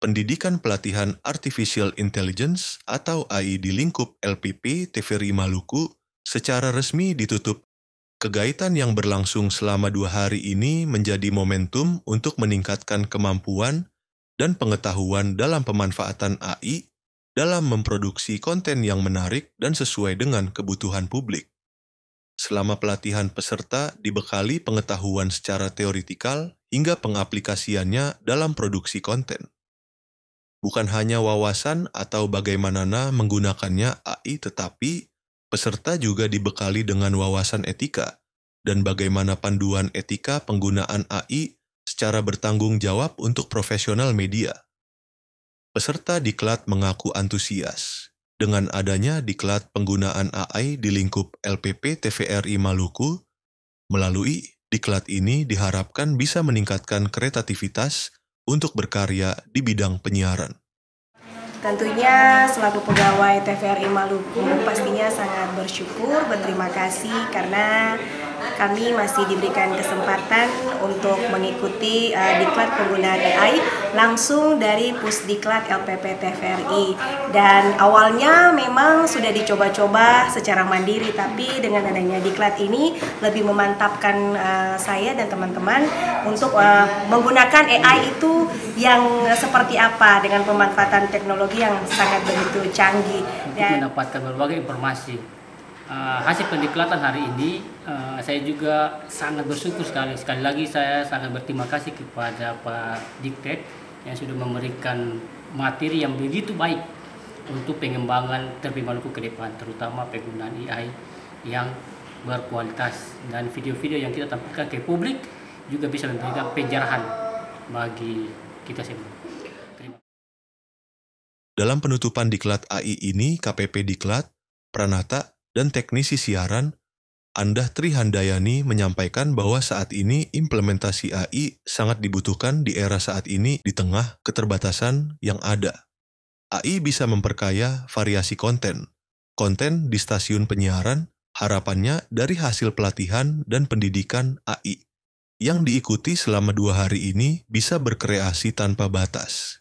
Pendidikan pelatihan Artificial Intelligence atau AI di lingkup LPP TVRI Maluku secara resmi ditutup. Kegiatan yang berlangsung selama 2 hari ini menjadi momentum untuk meningkatkan kemampuan dan pengetahuan dalam pemanfaatan AI dalam memproduksi konten yang menarik dan sesuai dengan kebutuhan publik. Selama pelatihan peserta dibekali pengetahuan secara teoritikal hingga pengaplikasiannya dalam produksi konten. Bukan hanya wawasan atau bagaimana menggunakannya AI, tetapi peserta juga dibekali dengan wawasan etika dan bagaimana panduan etika penggunaan AI secara bertanggung jawab untuk profesional media. Peserta diklat mengaku antusias dengan adanya diklat penggunaan AI di lingkup LPP TVRI Maluku. Melalui diklat ini diharapkan bisa meningkatkan kreativitas untuk berkarya di bidang penyiaran. Tentunya selaku pegawai TVRI Maluku pastinya sangat bersyukur, berterima kasih karena kami masih diberikan kesempatan untuk mengikuti diklat penggunaan AI langsung dari Pusdiklat LPP TVRI. Dan awalnya memang sudah dicoba-coba secara mandiri, tapi dengan adanya diklat ini lebih memantapkan saya dan teman-teman untuk menggunakan AI itu yang seperti apa dengan pemanfaatan teknologi yang sangat begitu canggih. Dan mendapatkan berbagai informasi. Hasil pendiklatan hari ini, saya juga sangat bersyukur sekali. Sekali lagi saya sangat berterima kasih kepada Pak Diktek yang sudah memberikan materi yang begitu baik untuk pengembangan TVRI Maluku ke depan, terutama penggunaan AI yang berkualitas dan video-video yang kita tampilkan ke publik juga bisa memberikan pencerahan bagi kita semua. Dalam penutupan diklat AI ini, KPP Diklat, Pranata, dan teknisi siaran, Andah Trihandayani menyampaikan bahwa saat ini implementasi AI sangat dibutuhkan di era saat ini di tengah keterbatasan yang ada. AI bisa memperkaya variasi konten di stasiun penyiaran, harapannya dari hasil pelatihan dan pendidikan AI yang diikuti selama 2 hari ini bisa berkreasi tanpa batas.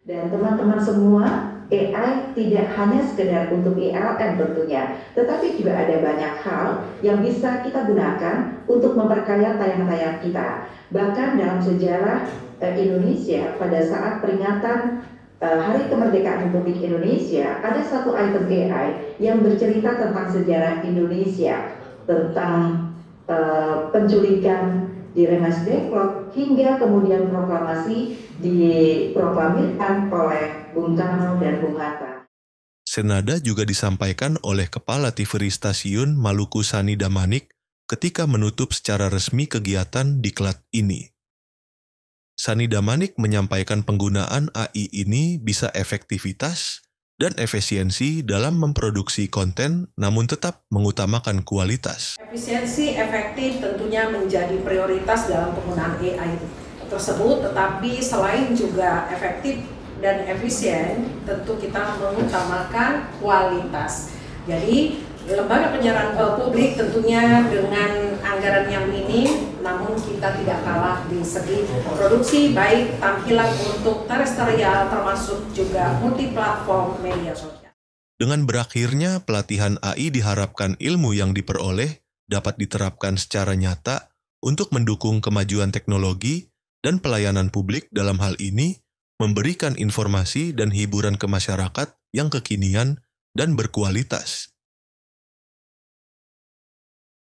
Dan teman-teman semua, AI tidak hanya sekedar untuk ILM tentunya, tetapi juga ada banyak hal yang bisa kita gunakan untuk memperkaya tayangan-tayangan kita. Bahkan dalam sejarah Indonesia, pada saat peringatan Hari Kemerdekaan Republik Indonesia, ada satu item AI yang bercerita tentang sejarah Indonesia, tentang penculikan di Rengas Dengklok hingga kemudian proklamasi diproklamirkan oleh Bung Karno dan Bung Hatta. Senada juga disampaikan oleh Kepala TVRI Stasiun Maluku Sani Damanik ketika menutup secara resmi kegiatan diklat ini. Sani Damanik menyampaikan penggunaan AI ini bisa efektivitas dan efisiensi dalam memproduksi konten namun tetap mengutamakan kualitas. Efisiensi efektif tentunya menjadi prioritas dalam penggunaan AI tersebut, tetapi selain juga efektif dan efisien, tentu kita mengutamakan kualitas. Jadi lembaga penyiaran publik tentunya dengan anggaran yang minim, namun kita tidak kalah di segi produksi, baik tampilan untuk terestrial termasuk juga multiplatform media sosial. Dengan berakhirnya pelatihan AI diharapkan ilmu yang diperoleh dapat diterapkan secara nyata untuk mendukung kemajuan teknologi dan pelayanan publik, dalam hal ini memberikan informasi dan hiburan ke masyarakat yang kekinian dan berkualitas.